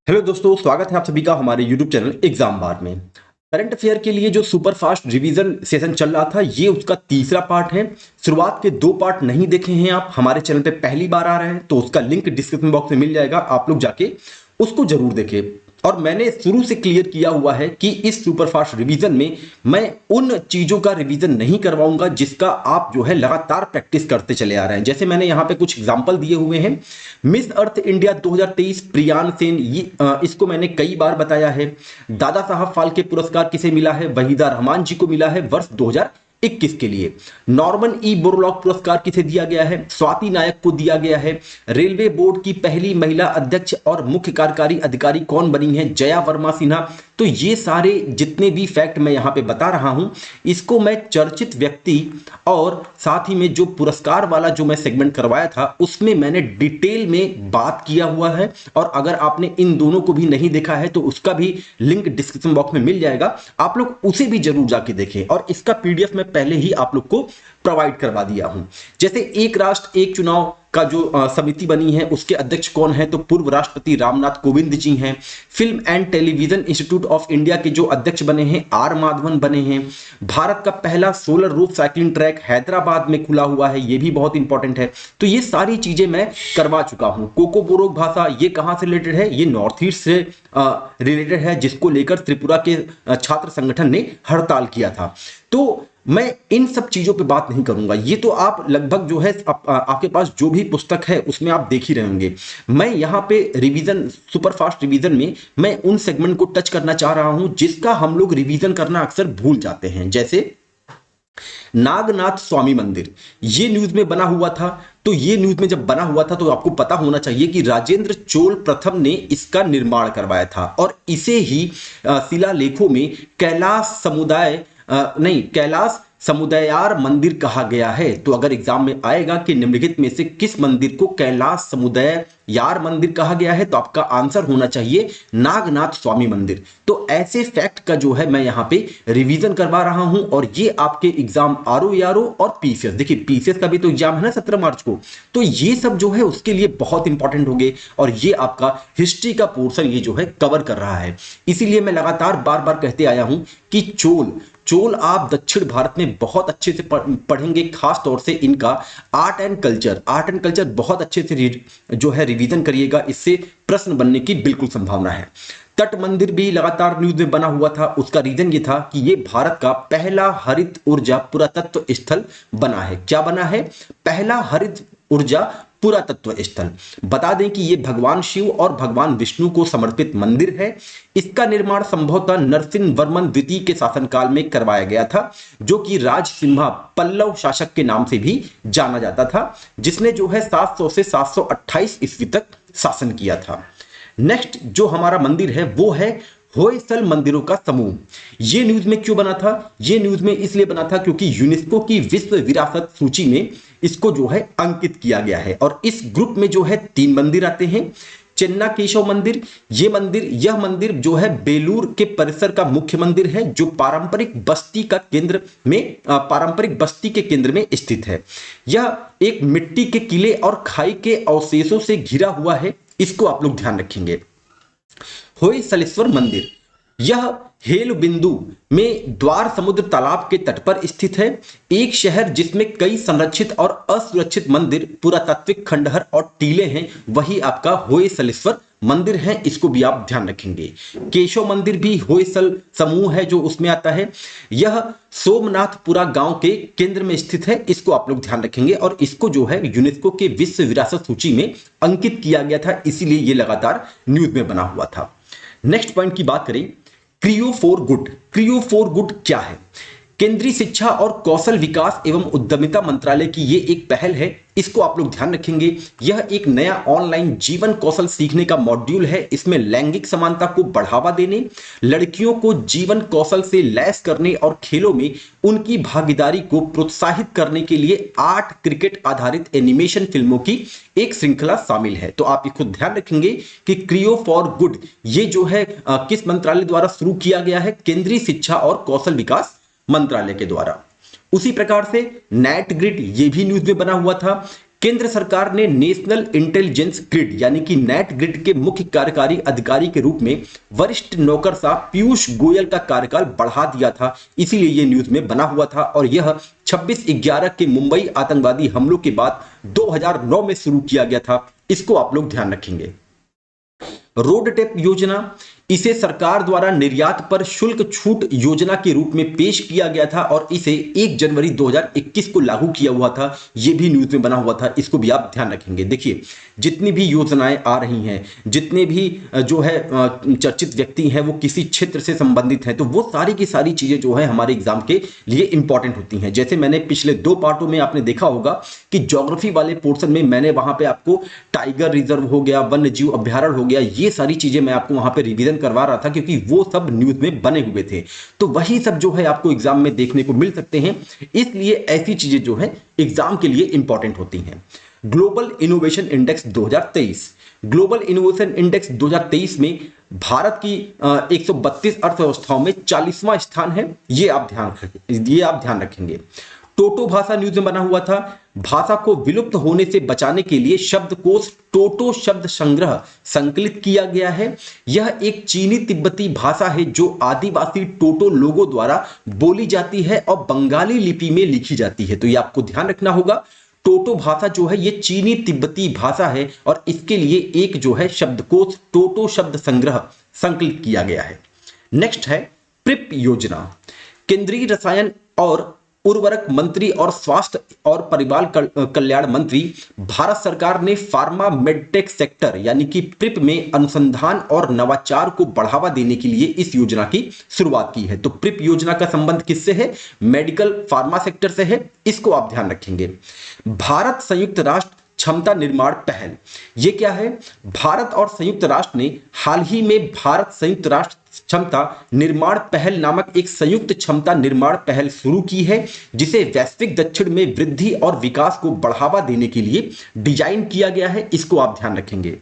Hello दोस्तों, स्वागत है आप सभी का हमारे YouTube चैनल एग्जाम बार में। करंट अफेयर के लिए जो सुपर फास्ट रिवीजन सेशन चल रहा था, ये उसका तीसरा पार्ट है। शुरुआत के 2 पार्ट नहीं देखे हैं आप, हमारे चैनल पे पहली बार आ रहे हैं तो उसका लिंक डिस्क्रिप्शन बॉक्स में मिल जाएगा, आप लोग जाके उसको जरूर देखें। और मैंने शुरू से क्लियर किया हुआ है कि इस सुपरफास्ट रिवीजन में मैं उन चीजों का रिवीजन नहीं करवाऊंगा जिसका आप जो है लगातार प्रैक्टिस करते चले आ रहे हैं। जैसे मैंने यहां पे कुछ एग्जांपल दिए हुए हैं। Miss Earth India 2023 Priyan Sen, इसको मैंने कई बार बताया है। दादा साहब फाल्के पुरस्कार किसे मिला है? वहीदा रहमान जी को मिला है वर्ष 2021 के लिए। नॉर्मन ई बोरलॉग पुरस्कार किसे दिया गया है? स्वाति नायक को दिया गया है। रेलवे बोर्ड की पहली महिला अध्यक्ष और मुख्य कार्यकारी अधिकारी कौन बनी है? जया वर्मा सिन्हा। तो ये सारे जितने भी फैक्ट मैं यहां पे बता रहा हूं, इसको मैं चर्चित व्यक्ति और साथ ही में जो पुरस्कार वाला जो मैं सेगमेंट करवाया था उसमें मैंने डिटेल में बात किया हुआ है। और अगर आपने इन दोनों को भी नहीं देखा है तो उसका भी लिंक डिस्क्रिप्शन बॉक्स में मिल जाएगा, आप लोग उसे भी जरूर जाके देखें। और इसका पीडीएफ मैं पहले ही आप लोग को प्रोवाइड करवा दिया हूं। जैसे एक राष्ट्र एक चुनाव का जो समिति बनी है उसके अध्यक्ष कौन है? तो पूर्व राष्ट्रपति रामनाथ कोविंद जी हैं। Film and television institute of India के जो अध्यक्ष बने हैं आर माधवन बने हैं। भारत का पहला solar roof cycling track Hyderabad में खुला हुआ है, ये भी बहुत इंपॉर्टेंट है। तो ये सारी चीजें मैं करवा चुका हूं। कोको बोरोक भाषा ये कहां से रिलेटेड है? ये नॉर्थ ईस्ट से रिलेटेड है, जिसको लेकर त्रिपुरा के छात्र संगठन ने हड़ताल किया था। तो मैं इन सब चीजों पे बात नहीं करूंगा। ये तो आप लगभग जो है आपके पास जो भी पुस्तक है उसमें आप देख ही रहे होंगे। मैं यहाँ पे रिवीजन, सुपरफास्ट रिवीजन में मैं उन सेगमेंट को टच करना चाह रहा हूं जिसका हम लोग रिवीजन करना अक्सर भूल जाते हैं। जैसे नागनाथ स्वामी मंदिर, ये न्यूज में बना हुआ था। तो ये न्यूज में जब बना हुआ था तो आपको पता होना चाहिए कि राजेंद्र चोल प्रथम ने इसका निर्माण करवाया था। और इसे ही शिलालेखों में कैलाश समुदाय नहीं, कैलाश समुदायार मंदिर कहा गया है। तो अगर एग्जाम में आएगा कि निम्नलिखित में से किस मंदिर को कैलाश समुदाय यार मंदिर कहा गया है, तो आपका आंसर होना चाहिए नागनाथ स्वामी मंदिर। तो ऐसे फैक्ट का जो है मैं यहां पे रिवीजन करवा रहा हूं। और ये आपके एग्जाम आरओ यारो और पीसीएस, देखिए पीसीएस का भी तो एग्जाम है ना 17 मार्च को, तो ये सब जो है उसके लिए बहुत इंपॉर्टेंट होंगे। और ये आपका हिस्ट्री का पोर्शन ये जो है कवर कर रहा है। इसीलिए मैं लगातार बार बार कहते आया हूं कि चोल आप दक्षिण भारत में बहुत अच्छे से पढ़ेंगे। खास तौर से इनका आर्ट एंड कल्चर बहुत अच्छे से जो है रिवीजन करिएगा, इससे प्रश्न बनने की बिल्कुल संभावना है। तट मंदिर भी लगातार न्यूज में बना हुआ था। उसका रीजन ये था कि ये भारत का पहला हरित ऊर्जा पुरातत्व स्थल बना है। क्या बना है? पहला हरित ऊर्जा पुरातत्व स्थल। बता दें कि यह भगवान शिव और भगवान विष्णु को समर्पित मंदिर है। इसका निर्माण संभवतः नरसिंह वर्मन द्वितीय के शासनकाल में करवाया गया था, जो कि राजसिम्हा पल्लव शासक के नाम से भी जाना जाता था, जिसने जो है 700 से 728 ईस्वी तक शासन किया था। नेक्स्ट जो हमारा मंदिर है वो है होयसल मंदिरों का समूह। ये न्यूज में क्यों बना था? ये न्यूज में इसलिए बना था क्योंकि यूनेस्को की विश्व विरासत सूची में इसको जो है अंकित किया गया है। और इस ग्रुप में जो है 3 मंदिर आते हैं। चेन्ना केशव मंदिर, यह मंदिर जो है बेलूर के परिसर का मुख्य मंदिर है, जो पारंपरिक बस्ती के केंद्र में स्थित है। यह एक मिट्टी के किले और खाई के अवशेषों से घिरा हुआ है, इसको आप लोग ध्यान रखेंगे। होयसलेश्वर मंदिर, यह हेल बिंदु में द्वार समुद्र तालाब के तट पर स्थित है। एक शहर जिसमें कई संरक्षित और असुरक्षित मंदिर, पुरातात्विक खंडहर और टीले हैं, वही आपका होयसलेश्वर मंदिर है। इसको भी आप ध्यान रखेंगे। केशव मंदिर भी होयसल समूह है जो उसमें आता है। यह सोमनाथपुरा गांव के केंद्र में स्थित है, इसको आप लोग ध्यान रखेंगे। और इसको जो है यूनेस्को के विश्व विरासत सूची में अंकित किया गया था, इसीलिए यह लगातार न्यूज में बना हुआ था। नेक्स्ट पॉइंट की बात करें, क्रियो फॉर गुड क्या है? केंद्रीय शिक्षा और कौशल विकास एवं उद्यमिता मंत्रालय की ये एक पहल है, इसको आप लोग ध्यान रखेंगे। यह एक नया ऑनलाइन जीवन कौशल सीखने का मॉड्यूल है। इसमें लैंगिक समानता को बढ़ावा देने, लड़कियों को जीवन कौशल से लैस करने और खेलों में उनकी भागीदारी को प्रोत्साहित करने के लिए 8 क्रिकेट आधारित एनिमेशन फिल्मों की एक श्रृंखला शामिल है। तो आप इसको ध्यान रखेंगे कि क्रियो फॉर गुड ये जो है किस मंत्रालय द्वारा शुरू किया गया है? केंद्रीय शिक्षा और कौशल विकास मंत्रालय के द्वारा। उसी प्रकार से नेट ग्रिड ये भी न्यूज में बना हुआ था। केंद्र सरकार ने नेशनल इंटेलिजेंस ग्रिड यानी कि नेट ग्रिड के मुख्य कार्यकारी अधिकारी के रूप में वरिष्ठ नौकरशाह पीयूष गोयल का कार्यकाल बढ़ा दिया था, इसीलिए यह न्यूज में बना हुआ था और यह 26/11 के मुंबई आतंकवादी हमलों के बाद 2009 में शुरू किया गया था। इसको आप लोग ध्यान रखेंगे। रोड टेप योजना, इसे सरकार द्वारा निर्यात पर शुल्क छूट योजना के रूप में पेश किया गया था और इसे 1 जनवरी 2021 को लागू किया हुआ था। यह भी न्यूज में बना हुआ था, इसको भी आप ध्यान रखेंगे। देखिए, जितनी भी योजनाएं आ रही हैं, जितने भी जो है चर्चित व्यक्ति हैं, वो किसी क्षेत्र से संबंधित हैं, तो वो सारी की सारी चीजें जो है हमारे एग्जाम के लिए इंपॉर्टेंट होती हैं। जैसे मैंने पिछले 2 पार्टों में आपने देखा होगा कि ज्योग्राफी वाले पोर्शन में मैंने वहां पे आपको टाइगर रिजर्व हो गया, वन्य जीव अभ्यारण्य हो गया, ये सारी चीजें मैं आपको वहां पे रिवीजन करवा रहा था क्योंकि वो सब न्यूज में बने हुए थे। तो वही सब जो है आपको एग्जाम में देखने को मिल सकते हैं, इसलिए ऐसी चीजें जो है एग्जाम के लिए इंपॉर्टेंट होती हैं। Global innovation index 2023, global innovation index 2023 में भारत की 132 अर्थव्यवस्थाओं में 40वां स्थान है। ये आप ध्यान रखेंगे। टोटो भाषा न्यूज में बना हुआ था। भाषा को विलुप्त होने से बचाने के लिए शब्दकोश टोटो शब्द संग्रह संकलित किया गया है। यह एक चीनी तिब्बती भाषा है जो आदिवासी टोटो लोगों द्वारा बोली जाती है और बंगाली लिपि में लिखी जाती है। तो ये आपको ध्यान रखना होगा। टोटो भाषा जो है ये चीनी तिब्बती भाषा है और इसके लिए एक जो है शब्दकोश टोटो शब्द संग्रह संकलित किया गया है। नेक्स्ट है प्रिप योजना। केंद्रीय रसायन और उर्वरक मंत्री और स्वास्थ्य और परिवार कल्याण मंत्री भारत सरकार ने फार्मा मेडटेक सेक्टर यानी कि प्रिप में अनुसंधान और नवाचार को बढ़ावा देने के लिए इस योजना की शुरुआत की है। तो प्रिप योजना का संबंध किससे है? मेडिकल फार्मा सेक्टर से है, इसको आप ध्यान रखेंगे। भारत संयुक्त राष्ट्र क्षमता निर्माण पहल, ये क्या है? भारत और संयुक्त राष्ट्र ने हाल ही में भारत संयुक्त राष्ट्र क्षमता निर्माण पहल नामक एक संयुक्त क्षमता निर्माण पहल शुरू की है, जिसे वैश्विक दक्षिण में वृद्धि और विकास को बढ़ावा देने के लिए डिजाइन किया गया है। इसको आप ध्यान रखेंगे।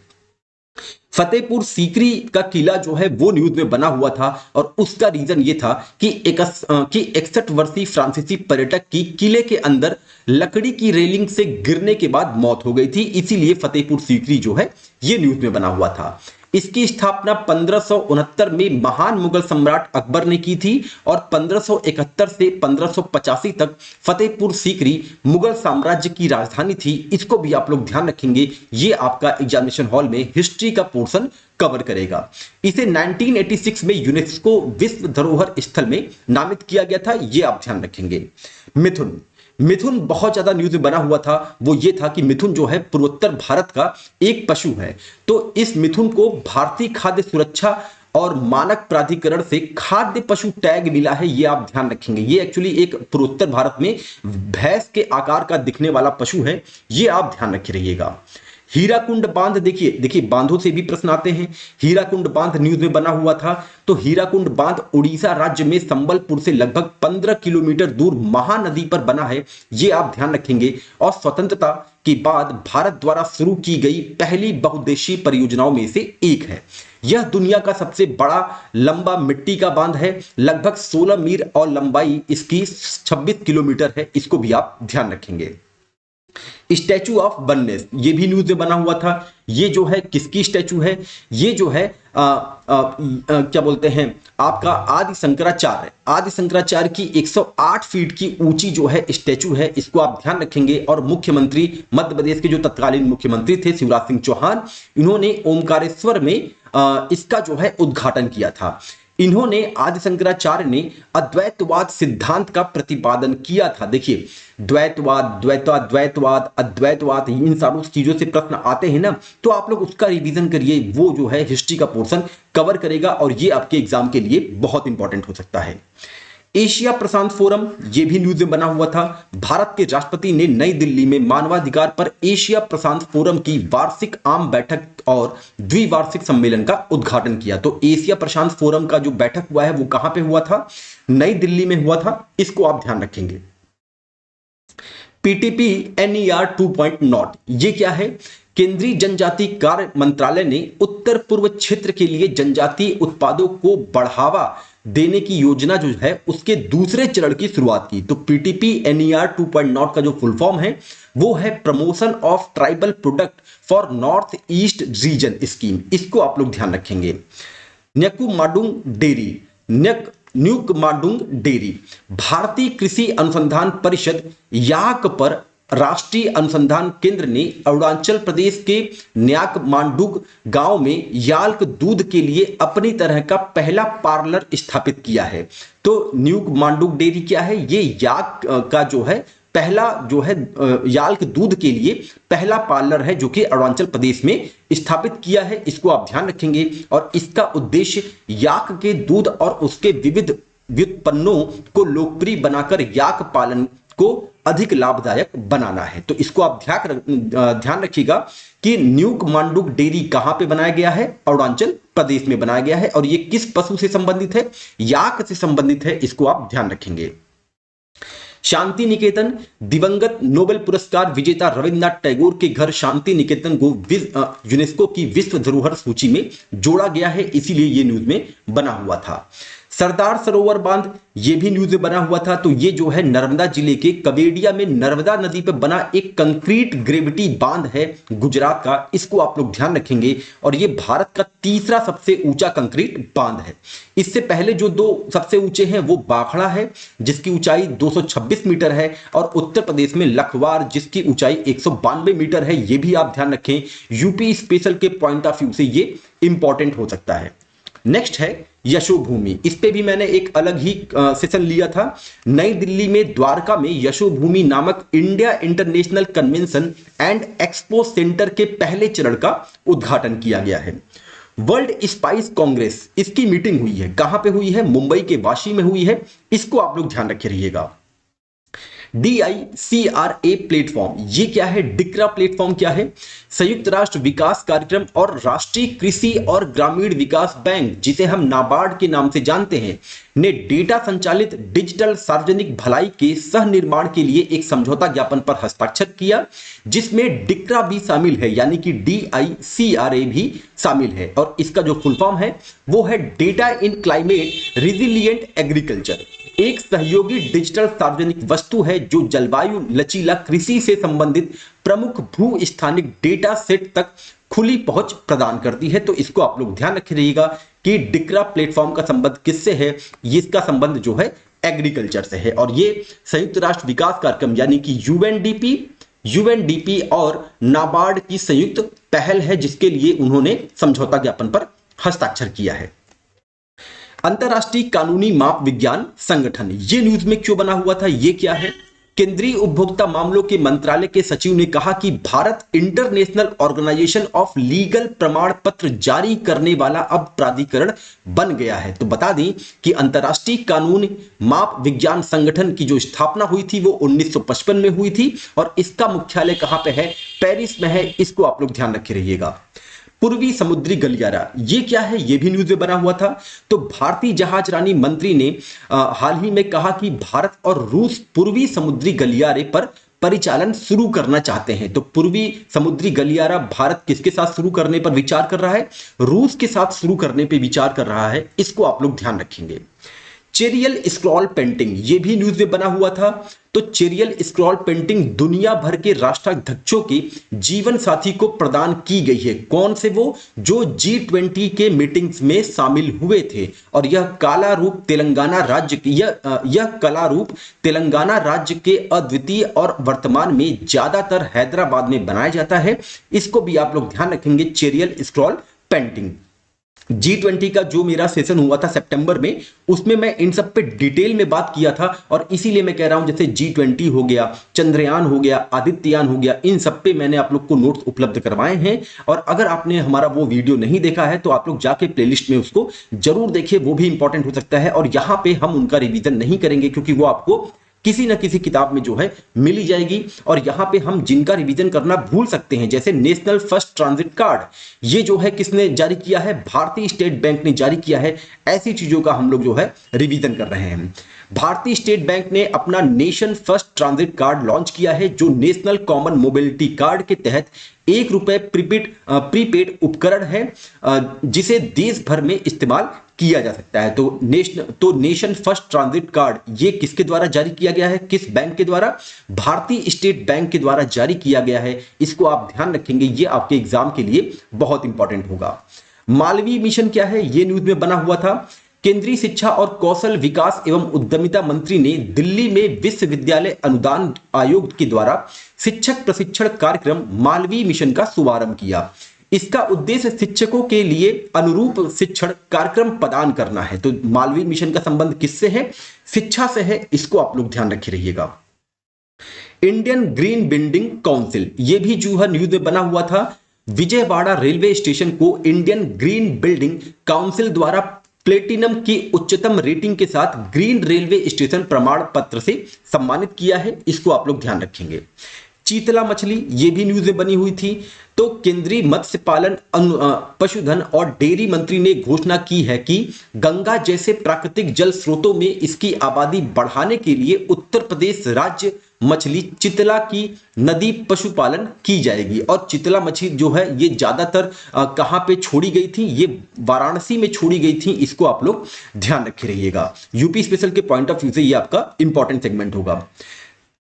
फतेहपुर सीकरी का किला जो है वो न्यूज में बना हुआ था और उसका रीजन ये था कि 61 वर्षीय फ्रांसीसी पर्यटक की किले के अंदर लकड़ी की रेलिंग से गिरने के बाद मौत हो गई थी, इसीलिए फतेहपुर सीकरी जो है ये न्यूज में बना हुआ था। इसकी स्थापना 1569 में महान मुगल सम्राट अकबर ने की थी और 1571 से 1585 तक फतेहपुर सीकरी मुगल साम्राज्य की राजधानी थी। इसको भी आप लोग ध्यान रखेंगे, ये आपका एग्जामिनेशन हॉल में हिस्ट्री का पोर्शन कवर करेगा। इसे 1986 में यूनेस्को विश्व धरोहर स्थल में नामित किया गया था, ये आप ध्यान रखेंगे। मिथुन, मिथुन बहुत ज्यादा न्यूज में बना हुआ था। वो ये था कि मिथुन जो है पूर्वोत्तर भारत का एक पशु है, तो इस मिथुन को भारतीय खाद्य सुरक्षा और मानक प्राधिकरण से खाद्य पशु टैग मिला है, ये आप ध्यान रखेंगे। ये एक्चुअली एक पूर्वोत्तर भारत में भैंस के आकार का दिखने वाला पशु है, ये आप ध्यान रखे रहिएगा। हीराकुंड बांध, देखिए बांधों से भी प्रश्न आते हैं। हीराकुंड बांध न्यूज में बना हुआ था। तो हीराकुंड बांध उड़ीसा राज्य में संबलपुर से लगभग 15 किलोमीटर दूर महानदी पर बना है, ये आप ध्यान रखेंगे। और स्वतंत्रता के बाद भारत द्वारा शुरू की गई पहली बहुउद्देशीय परियोजनाओं में से एक है। यह दुनिया का सबसे बड़ा लंबा मिट्टी का बांध है, लगभग 16 मील और लंबाई इसकी 26 किलोमीटर है, इसको भी आप ध्यान रखेंगे। स्टैचू ऑफ वननेस, ये भी न्यूज में बना हुआ था। ये जो है किसकी स्टैचू है? ये जो है क्या बोलते हैं आपका आदि शंकराचार्य की 108 फीट की ऊंची जो है स्टैचू है, इसको आप ध्यान रखेंगे। और मुख्यमंत्री मध्य प्रदेश के जो तत्कालीन मुख्यमंत्री थे शिवराज सिंह चौहान, इन्होंने ओमकारेश्वर में इसका जो है उद्घाटन किया था। इन्होंने आदि शंकराचार्य ने अद्वैतवाद सिद्धांत का प्रतिपादन किया था। देखिए द्वैतवाद अद्वैतवाद इन सारी चीजों से प्रश्न आते हैं ना, तो आप लोग उसका रिवीजन करिए, वो जो है हिस्ट्री का पोर्शन कवर करेगा और ये आपके एग्जाम के लिए बहुत इंपॉर्टेंट हो सकता है। एशिया प्रशांत फोरम, ये भी न्यूज में बना हुआ था। भारत के राष्ट्रपति ने नई दिल्ली में मानवाधिकार पर एशिया प्रशांत फोरम की वार्षिक आम बैठक और द्विवार्षिक सम्मेलन का उद्घाटन किया। तो एशिया प्रशांत फोरम का जो बैठक हुआ है वो कहां पे हुआ था? नई दिल्ली में हुआ था, इसको आप ध्यान रखेंगे। पीटीपी NER 2.0, ये क्या है? केंद्रीय जनजातीय कार्य मंत्रालय ने उत्तर पूर्व क्षेत्र के लिए जनजातीय उत्पादों को बढ़ावा देने की योजना जो है उसके दूसरे चरण की शुरुआत की। तो पीटीपी एनईआर 2.0 का जो फुल फॉर्म है वो है promotion of tribal product for north east region scheme. इसको आप लोग ध्यान रखेंगे। न्यूकमाडुंग डेयरी, भारतीय कृषि अनुसंधान परिषद याक पर राष्ट्रीय अनुसंधान केंद्र ने अरुणाचल प्रदेश के न्याकमांडुग गांव में याल्क दूध के लिए अपनी तरह का पहला पार्लर स्थापित किया है। तो न्यूकमांडुग डेयरी क्या है? ये याक का जो है पहला जो है याल्क दूध के लिए पहला पार्लर है जो कि अरुणाचल प्रदेश में स्थापित किया है। इसको आप ध्यान रखेंगे। और इसका उद्देश्य याक के दूध और उसके विविध व्युत्पन्नों को लोकप्रिय बनाकर याक पालन को अधिक लाभदायक बनाना है। तो इसको आप ध्यान रखिएगा कि न्यूकमांडुग डेयरी कहां पे बनाया गया है? अरुणाचल प्रदेश में बनाया गया है। और ये किस पशु से संबंधित है? याक से संबंधित है। इसको आप ध्यान रखेंगे। शांति निकेतन, दिवंगत नोबेल पुरस्कार विजेता रविन्द्रनाथ टैगोर के घर शांति निकेतन को यूनेस्को की विश्व धरोहर सूची में जोड़ा गया है, इसीलिए ये न्यूज में बना हुआ था। सरदार सरोवर बांध, ये भी न्यूज में बना हुआ था। तो ये जो है नर्मदा जिले के कवेडिया में नर्मदा नदी पर बना एक कंक्रीट ग्रेविटी बांध है गुजरात का। इसको आप लोग ध्यान रखेंगे। और ये भारत का तीसरा सबसे ऊंचा कंक्रीट बांध है। इससे पहले जो दो सबसे ऊंचे हैं वो बाखड़ा है जिसकी ऊंचाई 226 मीटर है, और उत्तर प्रदेश में लखवार जिसकी ऊंचाई 192 मीटर है। ये भी आप ध्यान रखें, यूपी स्पेशल के पॉइंट ऑफ व्यू से ये इंपॉर्टेंट हो सकता है। नेक्स्ट है यशोभूमि। इस पे भी मैंने एक अलग ही सेशन लिया था। नई दिल्ली में द्वारका में यशोभूमि नामक India international convention and expo centre के पहले चरण का उद्घाटन किया गया है। वर्ल्ड स्पाइस कांग्रेस, इसकी मीटिंग हुई है। कहां पे हुई है? मुंबई के वाशी में हुई है। इसको आप लोग ध्यान रखे रहिएगा। DICRA प्लेटफॉर्म, ये क्या है? डिक्रा प्लेटफॉर्म क्या है? संयुक्त राष्ट्र विकास कार्यक्रम और राष्ट्रीय कृषि और ग्रामीण विकास बैंक, जिसे हम नाबार्ड के नाम से जानते हैं, ने डेटा संचालित डिजिटल सार्वजनिक भलाई के सह निर्माण के लिए एक समझौता ज्ञापन पर हस्ताक्षर किया, जिसमें डिक्रा भी शामिल है, यानी कि DICRA भी शामिल है। और इसका जो फुल फॉर्म है वो है डेटा इन क्लाइमेट रिजिलियंट एग्रीकल्चर। एक सहयोगी डिजिटल सार्वजनिक वस्तु है जो जलवायु लचीला कृषि से संबंधित प्रमुख भू स्थानिक डेटा सेट तक खुली पहुंच प्रदान करती है। तो इसको आप लोग ध्यान रखे रहिएगा कि डिक्रा प्लेटफॉर्म का संबंध किससे है? इसका संबंध जो है एग्रीकल्चर से है। और ये संयुक्त राष्ट्र विकास कार्यक्रम यानी कि यूएनडीपी और नाबार्ड की संयुक्त पहल है, जिसके लिए उन्होंने समझौता ज्ञापन पर हस्ताक्षर किया है। अंतरराष्ट्रीय कानूनी माप विज्ञान संगठन, ये न्यूज में क्यों बना हुआ था? ये क्या है? केंद्रीय उपभोक्ता मामलों के मंत्रालय के सचिव ने कहा कि भारत इंटरनेशनल ऑर्गेनाइजेशन ऑफ लीगल प्रमाण पत्र जारी करने वाला अब प्राधिकरण बन गया है। तो बता दें कि अंतरराष्ट्रीय कानून माप विज्ञान संगठन की जो स्थापना हुई थी वो 1955 में हुई थी। और इसका मुख्यालय कहां पे है? पेरिस में है। इसको आप लोग ध्यान रखे रहिएगा। पूर्वी समुद्री गलियारा, ये क्या है? ये भी न्यूज में बना हुआ था। तो भारतीय जहाजरानी मंत्री ने हाल ही में कहा कि भारत और रूस पूर्वी समुद्री गलियारे पर परिचालन शुरू करना चाहते हैं। तो पूर्वी समुद्री गलियारा भारत किसके साथ शुरू करने पर विचार कर रहा है? रूस के साथ शुरू करने पर विचार कर रहा है। इसको आप लोग ध्यान रखेंगे। चेरियल स्क्रॉल पेंटिंग, ये भी न्यूज में बना हुआ था। तो चेरियल स्क्रॉल पेंटिंग दुनिया भर के राष्ट्राध्यक्षों के जीवन साथी को प्रदान की गई है। कौन से? वो जो G20 के मीटिंग्स में शामिल हुए थे। और यह कला रूप तेलंगाना राज्य के अद्वितीय और वर्तमान में ज्यादातर हैदराबाद में बनाया जाता है। इसको भी आप लोग ध्यान रखेंगे, चेरियल स्क्रॉल पेंटिंग। G20 का जो मेरा सेशन हुआ था सितंबर में, उसमें मैं इन सब पे डिटेल में बात किया था। और इसीलिए मैं कह रहा हूं, जैसे G20 हो गया, चंद्रयान हो गया, आदित्ययान हो गया, इन सब पे मैंने आप लोग को नोट्स उपलब्ध करवाए हैं। और अगर आपने हमारा वो वीडियो नहीं देखा है तो आप लोग जाके प्लेलिस्ट में उसको जरूर देखिए, वो भी इंपॉर्टेंट हो सकता है। और यहां पे हम उनका रिवीजन नहीं करेंगे क्योंकि वो आपको किसी न किसी किताब में जो है मिली जाएगी। और यहां पे हम जिनका रिवीजन करना भूल सकते हैं, जैसे नेशनल फर्स्ट ट्रांजिट कार्ड, ये जो है किसने जारी किया है? भारतीय स्टेट बैंक ने जारी किया है। ऐसी चीजों का हम लोग जो है रिवीजन कर रहे हैं। भारतीय स्टेट बैंक ने अपना nation first transit card launch किया है, जो नेशनल कॉमन मोबिलिटी कार्ड के तहत ₹1 प्रीपेड उपकरण है, जिसे देश भर में इस्तेमाल किया जा सकता है। तो नेशन फर्स्ट ट्रांजिट कार्ड ये किसके द्वारा जारी किया गया है, किस बैंक के द्वारा? भारतीय स्टेट बैंक के द्वारा जारी किया गया है। इसको आप ध्यान रखेंगे, ये आपके एग्जाम के लिए बहुत इंपॉर्टेंट होगा। मालवीय मिशन क्या है, ये न्यूज में बना हुआ था। केंद्रीय शिक्षा और कौशल विकास एवं उद्यमिता मंत्री ने दिल्ली में विश्वविद्यालय अनुदान आयोग के द्वारा शिक्षक प्रशिक्षण कार्यक्रम मालवीय मिशन का शुभारंभ किया। इसका उद्देश्य शिक्षकों के लिए अनुरूप शिक्षण कार्यक्रम प्रदान करना है। तो मालवीय मिशन का संबंध किससे है? शिक्षा से है। इसको आप लोग ध्यान रखे रहिएगा। इंडियन ग्रीन बिल्डिंग काउंसिल, यह भी जो है न्यूज में बना हुआ था। विजयवाड़ा रेलवे स्टेशन को इंडियन ग्रीन बिल्डिंग काउंसिल द्वारा प्लेटिनम की उच्चतम रेटिंग के साथ ग्रीन रेलवे स्टेशन प्रमाण पत्र से सम्मानित किया है। इसको आप लोग ध्यान रखेंगे। चीतला मछली, ये भी न्यूज में बनी हुई थी। तो केंद्रीय मत्स्य पालन, पशुधन और डेयरी मंत्री ने घोषणा की है कि गंगा जैसे प्राकृतिक जल स्रोतों में इसकी आबादी बढ़ाने के लिए उत्तर प्रदेश राज्य मछली चितला की नदी पशुपालन की जाएगी। और चितला मछली जो है ये ज्यादातर कहां पे छोड़ी गई थी? ये वाराणसी में छोड़ी गई थी। इसको आप लोग ध्यान रखे रहिएगा। यूपी स्पेशल के पॉइंट ऑफ व्यू से ये आपका इंपॉर्टेंट सेगमेंट होगा।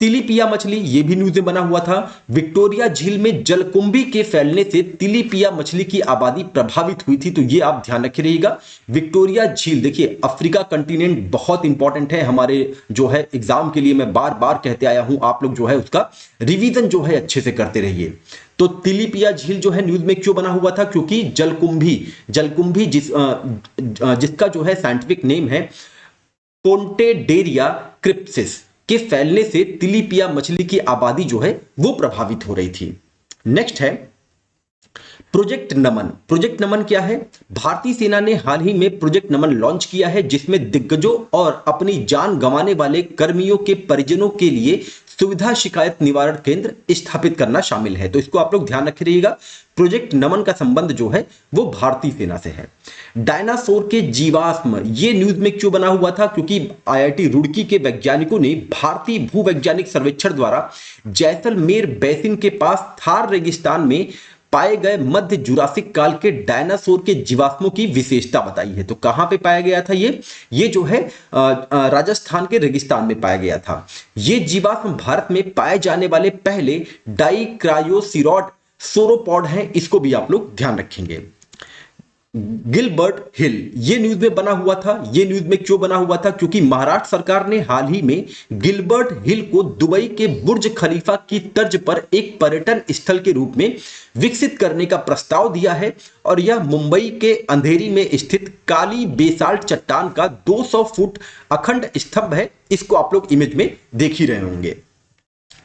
तिलीपिया मछली, ये भी न्यूज में बना हुआ था। विक्टोरिया झील में जलकुंभी के फैलने से तिलीपिया मछली की आबादी प्रभावित हुई थी। तो ये आप ध्यान रखे रहिएगा। विक्टोरिया झील, देखिए अफ्रीका कंटिनेंट बहुत इंपॉर्टेंट है हमारे जो है एग्जाम के लिए। मैं बार बार कहते आया हूं, आप लोग जो है उसका रिवीजन जो है अच्छे से करते रहिए। तो तिलीपिया झील जो है न्यूज में क्यों बना हुआ था? क्योंकि जलकुंभी जिसका जो है साइंटिफिक नेम है पोंटेडेरिया क्रिप्सिस के फैलने से तिलीपिया मछली की आबादी जो है वो प्रभावित हो रही थी। नेक्स्ट है प्रोजेक्ट नमन। प्रोजेक्ट नमन क्या है? भारतीय सेना ने हाल ही में प्रोजेक्ट नमन लॉन्च किया है, जिसमें दिग्गजों और अपनी जान गंवाने वाले कर्मियों के परिजनों के लिए सुविधा शिकायत निवारण केंद्र स्थापित करना शामिल है। तो इसको आप लोग ध्यान रखे रहिएगा। प्रोजेक्ट नमन का संबंध जो है वो भारतीय सेना से है। डायनासोर के जीवाश्म, ये न्यूज में क्यों बना हुआ था? क्योंकि आईआईटी रुड़की के वैज्ञानिकों ने भारतीय भूवैज्ञानिक सर्वेक्षण द्वारा जैसलमेर बेसिन के पास थार रेगिस्तान में पाए गए मध्य जुरासिक काल के डायनासोर के जीवाश्मों की विशेषता बताई है। तो कहां पे पाया गया था? ये जो है राजस्थान के रेगिस्तान में पाया गया था। ये जीवाश्म भारत में पाए जाने वाले पहले डाइक्रायोसिरॉड सोरोपॉड है। इसको भी आप लोग ध्यान रखेंगे। गिलबर्ट हिल, ये न्यूज में बना हुआ था। ये न्यूज में क्यों बना हुआ था? क्योंकि महाराष्ट्र सरकार ने हाल ही में गिलबर्ट हिल को दुबई के बुर्ज खलीफा की तर्ज पर एक पर्यटन स्थल के रूप में विकसित करने का प्रस्ताव दिया है। और यह मुंबई के अंधेरी में स्थित काली बेसाल्ट चट्टान का 200 फुट अखंड स्तंभ है। इसको आप लोग इमेज में देख ही रहे होंगे।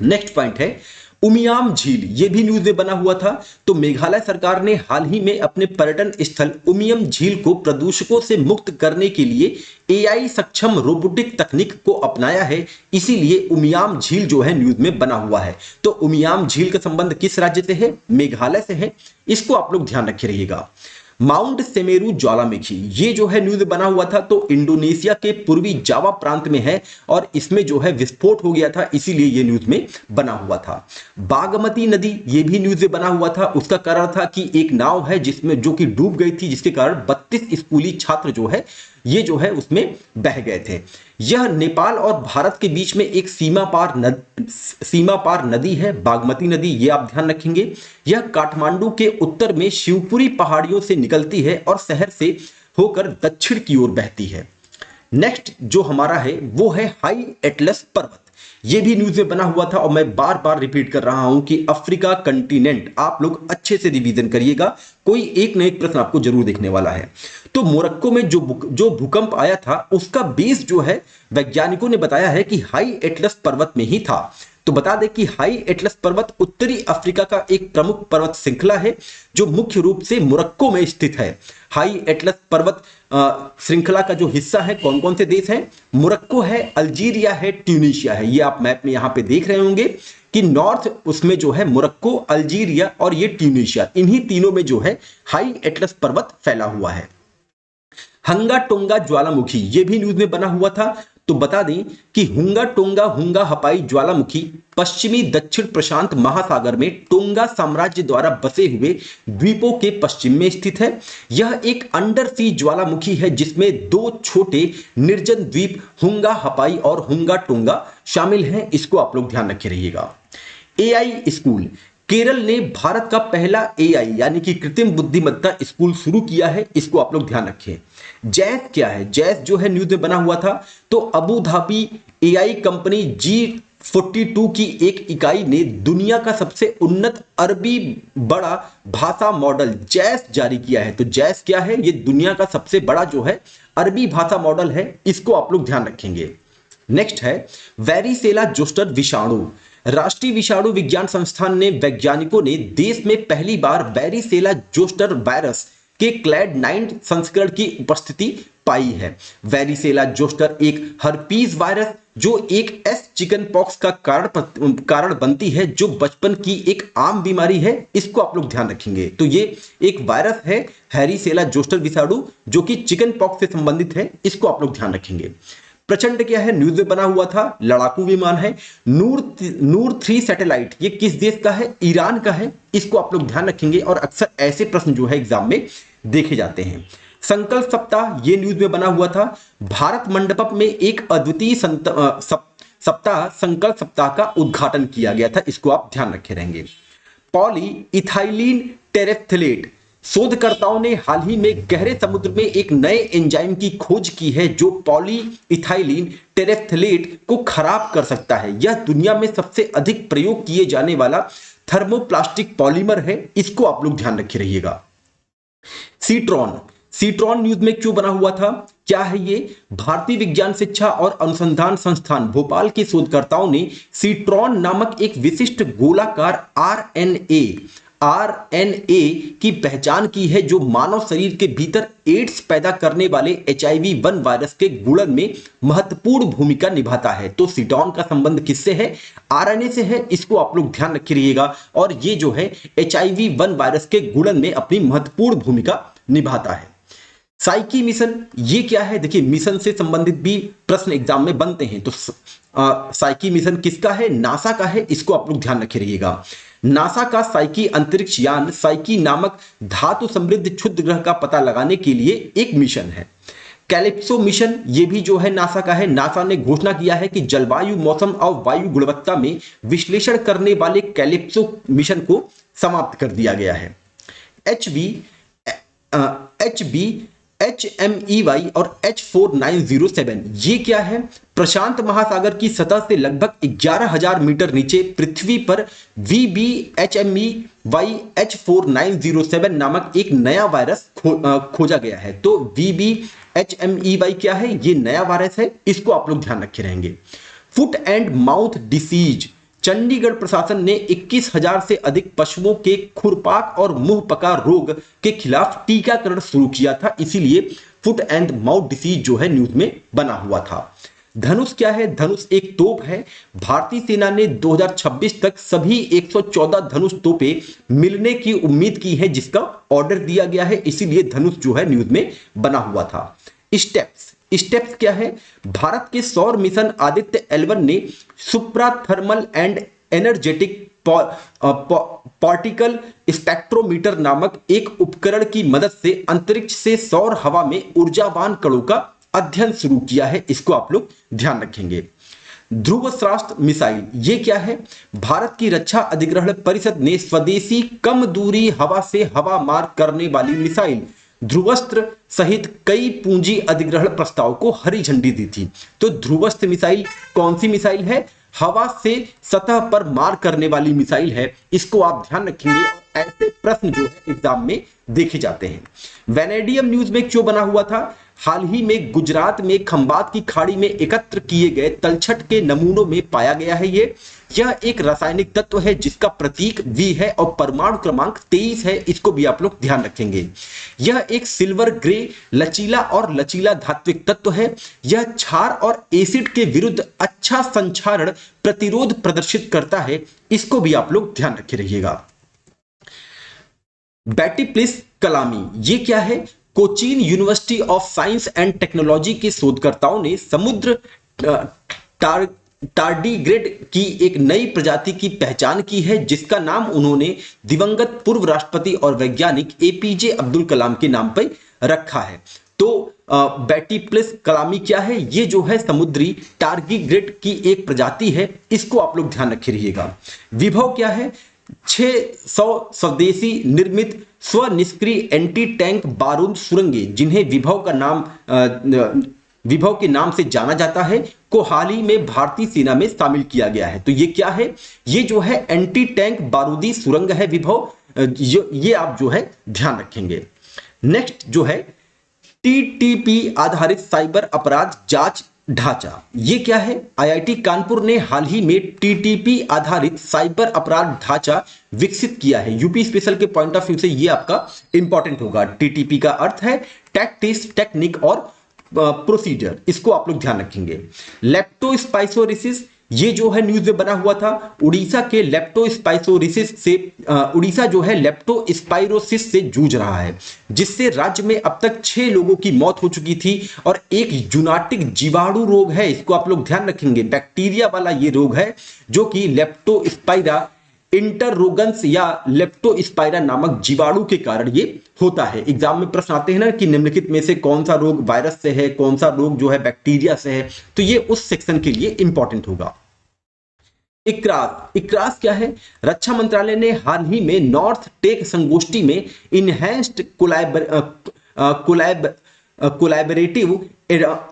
नेक्स्ट पॉइंट है उमियाम झील, ये भी न्यूज में बना हुआ था। तो मेघालय सरकार ने हाल ही में अपने पर्यटन स्थल उमियम झील को प्रदूषकों से मुक्त करने के लिए एआई सक्षम रोबोटिक तकनीक को अपनाया है। इसीलिए उमियाम झील जो है न्यूज में बना हुआ है। तो उमियाम झील का संबंध किस राज्य से है? मेघालय से है। इसको आप लोग ध्यान रखे रहिएगा। माउंट सेमेरू ज्वालामुखी, ये जो है न्यूज बना हुआ था। तो इंडोनेशिया के पूर्वी जावा प्रांत में है और इसमें जो है विस्फोट हो गया था, इसीलिए ये न्यूज में बना हुआ था। बागमती नदी, ये भी न्यूज में बना हुआ था। उसका कारण था कि एक नाव है जिसमें जो कि डूब गई थी, जिसके कारण 32 स्कूली छात्र जो है ये जो है उसमें बह गए थे। यह नेपाल और भारत के बीच में एक सीमा पार नदी है, बागमती नदी, ये आप ध्यान रखेंगे। यह काठमांडू के उत्तर में शिवपुरी पहाड़ियों से निकलती है और शहर से होकर दक्षिण की ओर बहती है। नेक्स्ट जो हमारा है वो है हाई एटलस पर्वत। ये भी न्यूज में बना हुआ था और मैं बार बार रिपीट कर रहा हूं कि अफ्रीका कंटिनेंट, आप लोग अच्छे से रिवीजन करिएगा, कोई एक न एक प्रश्न आपको जरूर देखने वाला है। तो मोरक्को में जो भूकंप आया था उसका बेस जो है वैज्ञानिकों ने बताया है कि हाई एटलस पर्वत में ही था। तो बता दें कि हाई एटलस पर्वत उत्तरी अफ्रीका का एक प्रमुख पर्वत श्रृंखला है जो मुख्य रूप से मोरक्को में स्थित है। हाई एटलस पर्वत श्रृंखला का जो हिस्सा है कौन कौन से देश हैं? मोरक्को है, अल्जीरिया है, ट्यूनीशिया है। ये आप मैप में यहां पे देख रहे होंगे कि नॉर्थ उसमें जो है मोरक्को, अल्जीरिया और ये ट्यूनीशिया, इन्हीं तीनों में जो है हाई एटलस पर्वत फैला हुआ है। हंगा टोंगा ज्वालामुखी, ये भी न्यूज में बना हुआ था। तो बता दें कि हुंगा टोंगा हुंगा हपाई ज्वालामुखी पश्चिमी दक्षिण प्रशांत महासागर में टोंगा साम्राज्य द्वारा बसे हुए द्वीपों के पश्चिम में स्थित है। यह एक अंडर सी ज्वालामुखी है जिसमें दो छोटे निर्जन द्वीप हुंगा हपाई और हुंगा टोंगा शामिल हैं। इसको आप लोग ध्यान रखे रहिएगा। एआई स्कूल, केरल ने भारत का पहला एआई यानी कि कृत्रिम बुद्धिमत्ता स्कूल शुरू किया है। इसको आप लोग ध्यान रखें। जैस क्या है? जैस जो है न्यूज में बना हुआ था, तो Abu Dhabi AI company G42 की एक इकाई ने दुनिया का सबसे उन्नत अरबी बड़ा भाषा मॉडल जैस जारी किया है। तो जैस क्या है? ये दुनिया का सबसे बड़ा जो है अरबी भाषा मॉडल है। इसको आप लोग ध्यान रखेंगे। नेक्स्ट है वेरिसेला जोस्टर विषाणु। राष्ट्रीय विषाणु विज्ञान संस्थान ने वैज्ञानिकों ने देश में पहली बार वेरिसेला जोस्टर वायरस के क्लैड 9 संस्करण की उपस्थिति पाई है। वेरिसेला जोस्टर एक हर्पीज वायरस जो एक एस चिकन पॉक्स का कारण बनती है, जो बचपन की एक आम बीमारी है। इसको आप लोग ध्यान रखेंगे। तो ये एक वायरस है वेरिसेला जोस्टर विषाणु जो कि चिकन पॉक्स से संबंधित है। इसको आप लोग ध्यान रखेंगे। प्रचंड क्या है? न्यूज में बना हुआ था, लड़ाकू विमान है। नूर 3 सैटेलाइट ये किस देश का है? ईरान का है। इसको आप लोग ध्यान रखेंगे और अक्सर ऐसे प्रश्न जो है एग्जाम में देखे जाते हैं। संकल्प सप्ताह ये न्यूज में बना हुआ था। भारत मंडपम में एक अद्वितीय सप्ताह संकल्प सप्ताह का उद्घाटन किया गया था। इसको आप ध्यान रखे रहेंगे। पॉली इथाइलिन टेरेफ्थलेट, शोधकर्ताओं ने हाल ही में गहरे समुद्र में एक नए एंजाइम की खोज की है जो पॉली इथाइलिन टेरेफ्थलेट को खराब कर सकता है। यह दुनिया में सबसे अधिक प्रयोग किए जाने वाला थर्मोप्लास्टिक पॉलीमर है। इसको आप लोग ध्यान रखे रहिएगा। सीट्रॉन न्यूज में क्यों बना हुआ था? क्या है ये? भारतीय विज्ञान शिक्षा और अनुसंधान संस्थान भोपाल के शोधकर्ताओं ने सीट्रॉन नामक एक विशिष्ट गोलाकार आरएनए की पहचान की है जो मानव शरीर के भीतर एड्स पैदा करने वाले HIV-1 वायरस के गुणन में महत्वपूर्ण भूमिका निभाता है। तो सीट्रॉन का संबंध किससे है? आरएनए से है। इसको आप लोग ध्यान रखे रहिएगा। और ये जो है HIV-1 वायरस के गुणन में अपनी महत्वपूर्ण भूमिका निभाता है। साइकी मिशन ये क्या है? देखिए, मिशन से संबंधित भी प्रश्न एग्जाम में बनते हैं। तो साइकी मिशन किसका है? नासा का है। इसको आप लोग ध्यान रखे रहिएगा। नासा का साइकी अंतरिक्ष यान साइकी नामक धातु समृद्ध क्षुद्र ग्रह का पता लगाने के लिए एक मिशन है। कैलिप्सो मिशन ये भी जो है नासा का है। नासा ने घोषणा किया है कि जलवायु, मौसम और वायु गुणवत्ता में विश्लेषण करने वाले कैलिप्सो मिशन को समाप्त कर दिया गया है। HMEY और H4907 ये क्या है? प्रशांत महासागर की सतह से लगभग 11,000 मीटर नीचे पृथ्वी पर VBHMEY H4907 नामक एक नया वायरस खोजा गया है। तो VBHMEY क्या है? ये नया वायरस है। इसको आप लोग ध्यान रखे रहेंगे। Foot and mouth disease, Chandigarh प्रशासन ने 21,000 से अधिक पशुओं के खुरपाक और मुंहपका रोग के खिलाफ टीकाकरण शुरू किया था। इसीलिए फुट एंड माउथ डिसीज जो है न्यूज में बना हुआ था। धनुष क्या है? धनुष एक तोप है। भारतीय सेना ने 2026 तक सभी 114 धनुष तोपें मिलने की उम्मीद की है जिसका ऑर्डर दिया गया है। इसीलिए धनुष जो है न्यूज में बना हुआ था। स्टेप्स क्या है? भारत के सौर मिशन आदित्य L1 ने supra thermal and energetic particle spectrometer नामक एक उपकरण की मदद से अंतरिक्ष से सौर हवा में ऊर्जावान कणों का अध्ययन शुरू किया है। इसको आप लोग ध्यान रखेंगे। ध्रुवस्त्रास्त्र मिसाइल ये क्या है? भारत की रक्षा अधिग्रहण परिषद ने स्वदेशी कम दूरी हवा से हवा मार करने वाली मिसाइल ध्रुवस्त्र सहित कई पूंजी अधिग्रहण प्रस्ताव को हरी झंडी दी थी। तो ध्रुवस्त्र मिसाइल कौन सी मिसाइल है? हवा से सतह पर मार करने वाली मिसाइल है। इसको आप ध्यान रखेंगे। ऐसे प्रश्न जो है एग्जाम में देखे जाते हैं। वेनेडियम न्यूज में क्यों बना हुआ था? हाल ही में गुजरात में खंबात की खाड़ी में एकत्र किए गए तलछट के नमूनों में पाया गया है। यह एक रासायनिक तत्व है जिसका प्रतीक V है और परमाणु क्रमांक 23 है। इसको भी आप लोग ध्यान रखेंगे। यह एक सिल्वर ग्रे लचीला धात्विक तत्व है। यह क्षार और एसिड के विरुद्ध अच्छा संक्षारण प्रतिरोध प्रदर्शित करता है। इसको भी आप लोग ध्यान रखे रहिएगा। बैटिप्लिस कलामी ये क्या है? Cochin university of science and technology के शोधकर्ताओं ने समुद्र टार टार्डीग्रेड की एक नई प्रजाति की पहचान की है, जिसका नाम उन्होंने दिवंगत पूर्व राष्ट्रपति और वैज्ञानिक एपीजे अब्दुल कलाम के नाम पर रखा है। तो बैटिप्लस कलामी क्या है? ये जो है समुद्री टार्डीग्रेड की एक प्रजाति है, इसको आप लोग ध्यान रखे रहिएगा। विभव क्या है? 600 स्वदेशी निर्मित स्वनिष्क्रिय एंटी टैंक बारूद सुरंगें, जिन्हें विभव के नाम से जाना जाता है, को हाल ही में भारतीय सेना में शामिल किया गया है। तो ये क्या है? ये जो है एंटी टैंक बारूदी सुरंग है विभव, ये आप जो है ध्यान रखेंगे। नेक्स्ट जो है टीटीपी आधारित साइबर अपराध जांच ढांचा, ये क्या है? आईआईटी कानपुर ने हाल ही में टीटीपी आधारित साइबर अपराध ढांचा विकसित किया है। यूपी स्पेशल के पॉइंट ऑफ व्यू से ये आपका इंपॉर्टेंट होगा। टीटीपी का अर्थ है टैक्टिक्स, टेक्निक और प्रोसीजर, इसको आप लोग ध्यान रखेंगे। लेप्टोस्पाइरोसिस, ये जो है न्यूज में बना हुआ था। उड़ीसा के लेप्टोस्पाइरोसिस से उड़ीसा जो है लेप्टोस्पाइरोसिस से जूझ रहा है, जिससे राज्य में अब तक 6 लोगों की मौत हो चुकी थी और एक जूनाटिक जीवाणु रोग है, इसको आप लोग ध्यान रखेंगे। बैक्टीरिया वाला ये रोग है जो कि लेप्टोस्पाइरा इंटररोगंस या लेप्टोस्पाइरा नामक जीवाणु के कारण ये होता है। एग्जाम में प्रश्न आते हैं ना कि निम्नलिखित में से कौन सा रोग वायरस से है, कौन सा रोग जो है बैक्टीरिया से है, तो ये उस सेक्शन के लिए इंपॉर्टेंट होगा। इक्रास क्या है? रक्षा मंत्रालय ने हाल ही में नॉर्थ टेक संगोष्ठी में enhanced collaborative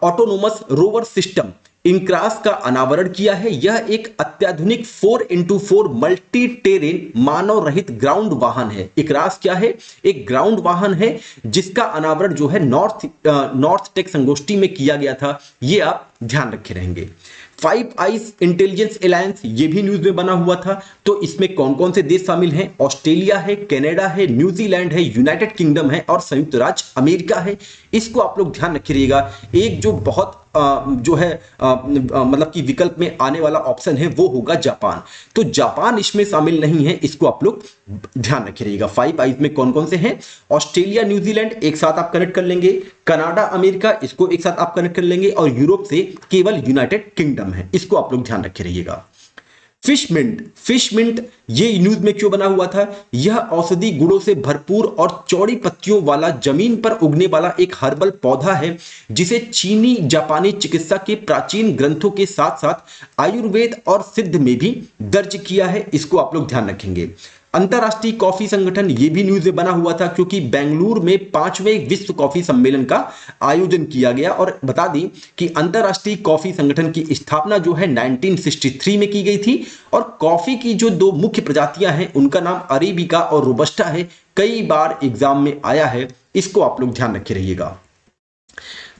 autonomous rover system इनक्रास का अनावरण किया है। यह एक अत्याधुनिक 4x4 मल्टी टेरेन मानव रहित ग्राउंड वाहन है। इक्रास क्या है? एक ग्राउंड वाहन है जिसका अनावरण जो है नॉर्थ टेक संगोष्ठी में किया गया था, ये आप ध्यान रखे रहेंगे। फाइव आइज इंटेलिजेंस अलायंस, ये भी न्यूज में बना हुआ था। तो इसमें कौन कौन से देश शामिल हैं? ऑस्ट्रेलिया है, कनाडा है, न्यूजीलैंड है, यूनाइटेड किंगडम है और संयुक्त राज्य अमेरिका है। इसको आप लोग ध्यान रखे रहिएगा। एक जो बहुत जो है मतलब कि विकल्प में आने वाला ऑप्शन है वो होगा जापान। तो जापान इसमें शामिल नहीं है, इसको आप लोग ध्यान रखे रहिएगा। फाइव आइज में कौन कौन से हैं? ऑस्ट्रेलिया, न्यूजीलैंड एक साथ आप कनेक्ट कर लेंगे, कनाडा, अमेरिका इसको एक साथ आप कनेक्ट कर लेंगे और यूरोप से केवल यूनाइटेड किंगडम है, इसको आप लोग ध्यान रखे रहिएगा। फिश मिंट ये न्यूज में क्यों बना हुआ था? यह औषधि गुणों से भरपूर और चौड़ी पत्तियों वाला जमीन पर उगने वाला एक हर्बल पौधा है, जिसे चीनी जापानी चिकित्सा के प्राचीन ग्रंथों के साथ साथ आयुर्वेद और सिद्ध में भी दर्ज किया है, इसको आप लोग ध्यान रखेंगे। अंतरराष्ट्रीय कॉफी संगठन, ये भी न्यूज में बना हुआ था क्योंकि बेंगलुरु में 5वें विश्व कॉफी सम्मेलन का आयोजन किया गया। और बता दें कि अंतरराष्ट्रीय कॉफी संगठन की स्थापना जो है 1963 में की गई थी और कॉफी की जो 2 मुख्य प्रजातियां हैं उनका नाम अरेबिका और रोबस्टा है। कई बार एग्जाम में आया है, इसको आप लोग ध्यान रखे रहिएगा।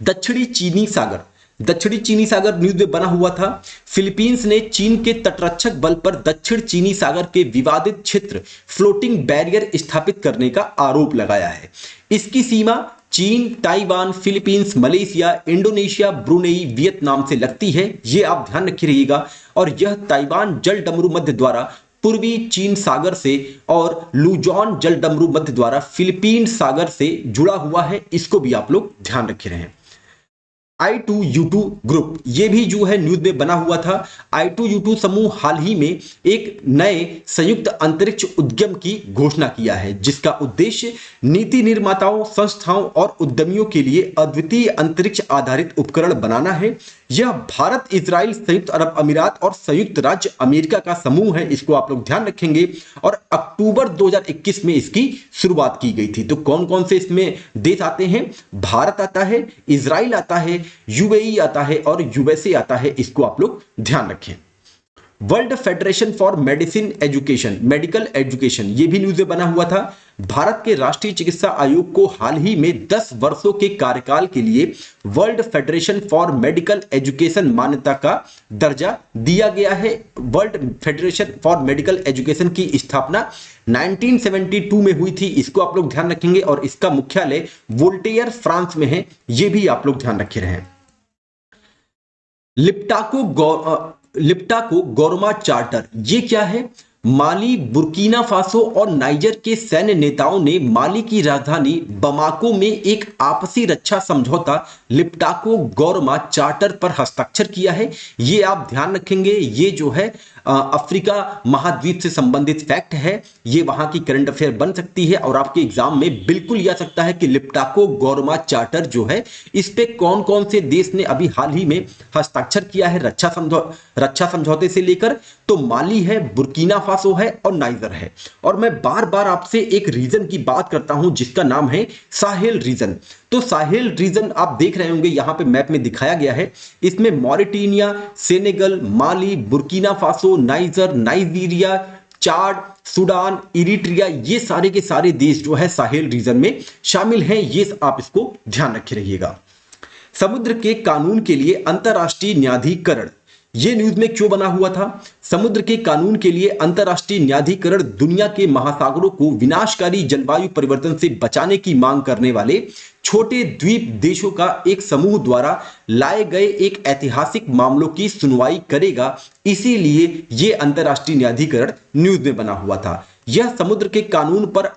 दक्षिणी चीनी सागर न्यूज में बना हुआ था। फिलीपींस ने चीन के तटरक्षक बल पर दक्षिण चीनी सागर के विवादित क्षेत्र फ्लोटिंग बैरियर स्थापित करने का आरोप लगाया है। इसकी सीमा चीन, Taiwan, Philippines, Malaysia, Indonesia, Brunei, Vietnam से लगती है, ये आप ध्यान रखे रहिएगा। और यह ताइवान जल डमरू मध्य द्वारा पूर्वी चीन सागर से और लुजॉन जल डमरू मध्य द्वारा फिलीपीन सागर से जुड़ा हुआ है, इसको भी आप लोग ध्यान रखे रहें। I2U2 ग्रुप, ये भी जो है न्यूज में बना हुआ था। I2U2 समूह हाल ही में एक नए संयुक्त अंतरिक्ष उद्यम की घोषणा किया है, जिसका उद्देश्य नीति निर्माताओं, संस्थाओं और उद्यमियों के लिए अद्वितीय अंतरिक्ष आधारित उपकरण बनाना है। यह भारत, इजराइल, संयुक्त अरब अमीरात और संयुक्त राज्य अमेरिका का समूह है, इसको आप लोग ध्यान रखेंगे। और अक्टूबर 2021 में इसकी शुरुआत की गई थी। तो कौन कौन से इसमें देश आते हैं? भारत आता है, इजराइल आता है, यूएई आता है और यूएसए आता है, इसको आप लोग ध्यान रखें। World federation for medical education, ये भी न्यूज में बना हुआ था। भारत के राष्ट्रीय चिकित्सा आयोग को हाल ही में 10 वर्षों के कार्यकाल के लिए world federation for medical education मान्यता का दर्जा दिया गया है। World federation for medical education की स्थापना 1972 में हुई थी, इसको आप लोग ध्यान रखेंगे। और इसका मुख्यालय वोल्टेयर, फ्रांस में है, ये भी आप लोग ध्यान रखे रहें। लिप्टाको गौरमा चार्टर, ये क्या है? माली, बुर्किना फासो और नाइजर के सैन्य नेताओं ने माली की राजधानी बमाको में एक आपसी रक्षा समझौता लिप्टाको गौरमा चार्टर पर हस्ताक्षर किया है। ये आप ध्यान रखेंगे, ये जो है अफ्रीका महाद्वीप से संबंधित फैक्ट है, ये वहां की करंट अफेयर बन सकती है और आपके एग्जाम में बिल्कुल ये आ सकता है कि लिप्टाको गौरमा चार्टर जो है इस पे कौन कौन से देश ने अभी हाल ही में हस्ताक्षर किया है रक्षा समझौते से लेकर। तो माली है, बुर्किना फासो है और नाइजर है। और मैं बार बार आपसे एक रीजन की बात करता हूं जिसका नाम है साहेल रीजन। तो साहेल रीजन आप देख रहे होंगे यहां पे मैप में दिखाया गया है। इसमें मॉरिटानिया, सेनेगल, माली, बुर्किना फासो, नाइजर, नाइजीरिया, चाड, सूडान, इरिट्रिया, ये सारे के सारे देश जो है साहेल रीजन में शामिल हैं। ये आप इसको ध्यान रखे रहिएगा। समुद्र के कानून के लिए अंतरराष्ट्रीय न्यायाधिकरण, ये न्यूज में क्यों बना हुआ था? समुद्र के कानून के लिए अंतरराष्ट्रीय न्यायाधिकरण दुनिया के महासागरों को विनाशकारी जलवायु परिवर्तन से बचाने की मांग करने वाले छोटे द्वीप देशों का एक समूह द्वारा लाए गए एक ऐतिहासिक मामलों की सुनवाई करेगा। इसीलिए यह अंतरराष्ट्रीय न्यायाधिकरण न्यूज में बना हुआ था। यह समुद्र के कानून पर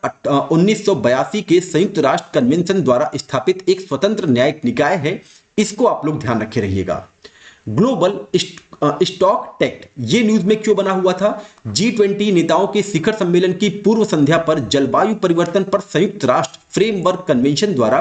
1982 के संयुक्त राष्ट्र कन्वेंशन द्वारा स्थापित एक स्वतंत्र न्यायिक निकाय है। इसको आप लोग ध्यान रखे रहिएगा। ग्लोबल स्टॉक टेक्ट, ये न्यूज में क्यों बना हुआ था? G20 नेताओं के शिखर सम्मेलन की पूर्व संध्या पर जलवायु परिवर्तन पर संयुक्त राष्ट्र फ्रेमवर्क कन्वेंशन द्वारा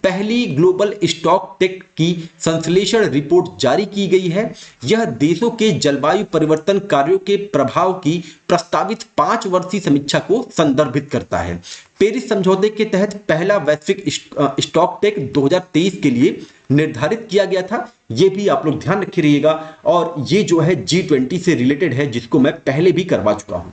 पहली ग्लोबल स्टॉक टेक्ट की संश्लेषण रिपोर्ट जारी की गई है। यह देशों के जलवायु परिवर्तन कार्यों के प्रभाव की प्रस्तावित 5 वर्षीय समीक्षा को संदर्भित करता है। पेरिस समझौते के तहत पहला वैश्विक स्टॉक टेक्ट 2023 के लिए निर्धारित किया गया था। ये भी आप लोग ध्यान रखे रहिएगा। और ये जो है G20 से रिलेटेड है, जिसको मैं पहले भी करवा चुका हूं।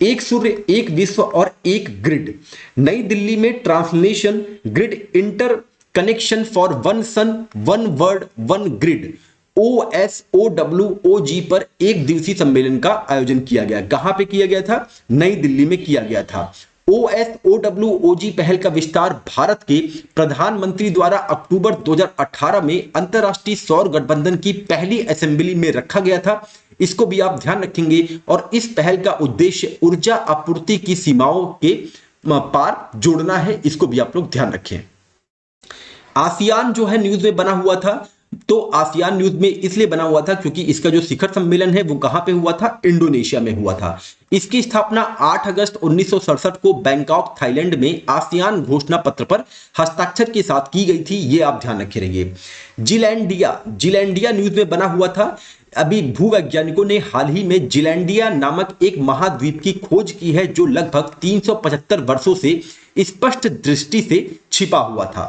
एक सूर्य, एक विश्व और एक ग्रिड, नई दिल्ली में translation grid interconnection for one sun one world one grid OSOWOG पर एक दिवसीय सम्मेलन का आयोजन किया गया। कहां पे किया गया था? नई दिल्ली में किया गया था। OSOWOG पहल का विस्तार भारत के प्रधानमंत्री द्वारा अक्टूबर 2018 में अंतरराष्ट्रीय सौर गठबंधन की पहली असेंबली में रखा गया था। इसको भी आप ध्यान रखेंगे। और इस पहल का उद्देश्य ऊर्जा आपूर्ति की सीमाओं के पार जोड़ना है। इसको भी आप लोग ध्यान रखें। आसियान जो है न्यूज में बना हुआ था। तो आसियान न्यूज में इसलिए बना हुआ था क्योंकि इसका जो शिखर सम्मेलन है वो कहां पे हुआ था? इंडोनेशिया में हुआ था। इसकी स्थापना 8 अगस्त 1967 को बैंकॉक, थाईलैंड में आसियान घोषणा पत्र पर हस्ताक्षर के साथ की गई थी। ये आप ध्यान रखे रहिए। जिलैंडिया न्यूज में बना हुआ था। अभी भूवैज्ञानिकों ने हाल ही में जिलैंडिया नामक एक महाद्वीप की खोज की है जो लगभग 375 वर्षों से स्पष्ट दृष्टि से छिपा हुआ था।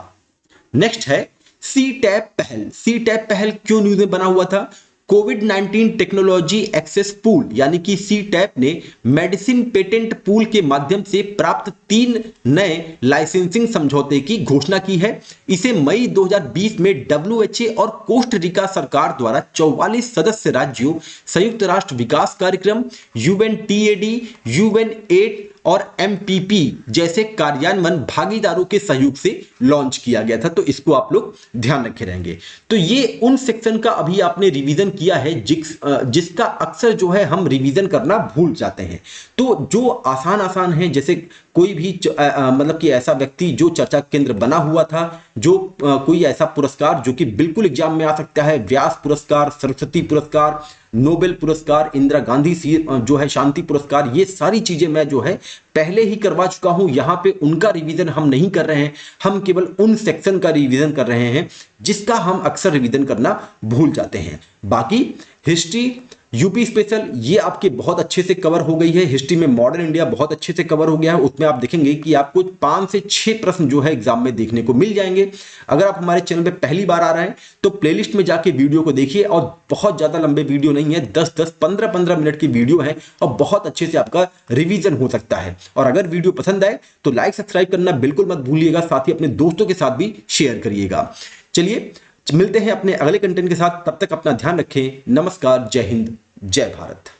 नेक्स्ट है सी टैप पहल। सी टैप पहल क्यों न्यूज में बना हुआ था? कोविड-19 टेक्नोलॉजी एक्सेस पूल यानी कि सी टैप ने मेडिसिन पेटेंट पूल के माध्यम से प्राप्त 3 नए लाइसेंसिंग समझौते की घोषणा की है। इसे मई 2020 में WHO और कोस्टारिका सरकार द्वारा 44 सदस्य राज्यों, संयुक्त राष्ट्र विकास कार्यक्रम, UNTAD, UN8 और MPP जैसे कार्यान्वयन भागीदारों के सहयोग से लॉन्च किया गया था। तो इसको आप लोग ध्यान रखे रहेंगे। तो ये उन सेक्शन का अभी आपने रिवीजन किया है जिसका अक्सर जो है हम रिवीजन करना भूल जाते हैं। तो जो आसान है, जैसे कोई भी मतलब कि ऐसा व्यक्ति जो चर्चा केंद्र बना हुआ था, जो कोई ऐसा पुरस्कार जो कि बिल्कुल एग्जाम में आ सकता है, व्यास पुरस्कार, सरस्वती पुरस्कार, नोबेल पुरस्कार, इंदिरा गांधी जो है शांति पुरस्कार, ये सारी चीजें मैं जो है पहले ही करवा चुका हूं। यहां पे उनका रिवीजन हम नहीं कर रहे हैं, हम केवल उन सेक्शन का रिवीजन कर रहे हैं जिसका हम अक्सर रिवीजन करना भूल जाते हैं। बाकी हिस्ट्री, यूपी स्पेशल, ये आपके बहुत अच्छे से कवर हो गई है। हिस्ट्री में मॉडर्न इंडिया बहुत अच्छे से कवर हो गया है। उसमें आप देखेंगे कि आपको 5 से 6 प्रश्न जो है एग्जाम में देखने को मिल जाएंगे। अगर आप हमारे चैनल पे पहली बार आ रहे हैं तो प्लेलिस्ट में जाके वीडियो को देखिए। और बहुत ज्यादा लंबे वीडियो नहीं है, 10-10, 15-15 मिनट की वीडियो है और बहुत अच्छे से आपका रिवीजन हो सकता है। और अगर वीडियो पसंद आए तो लाइक, सब्सक्राइब करना बिल्कुल मत भूलिएगा। साथ ही अपने दोस्तों के साथ भी शेयर करिएगा। चलिए मिलते हैं अपने अगले कंटेंट के साथ। तब तक अपना ध्यान रखें। नमस्कार, जय हिंद, जय भारत।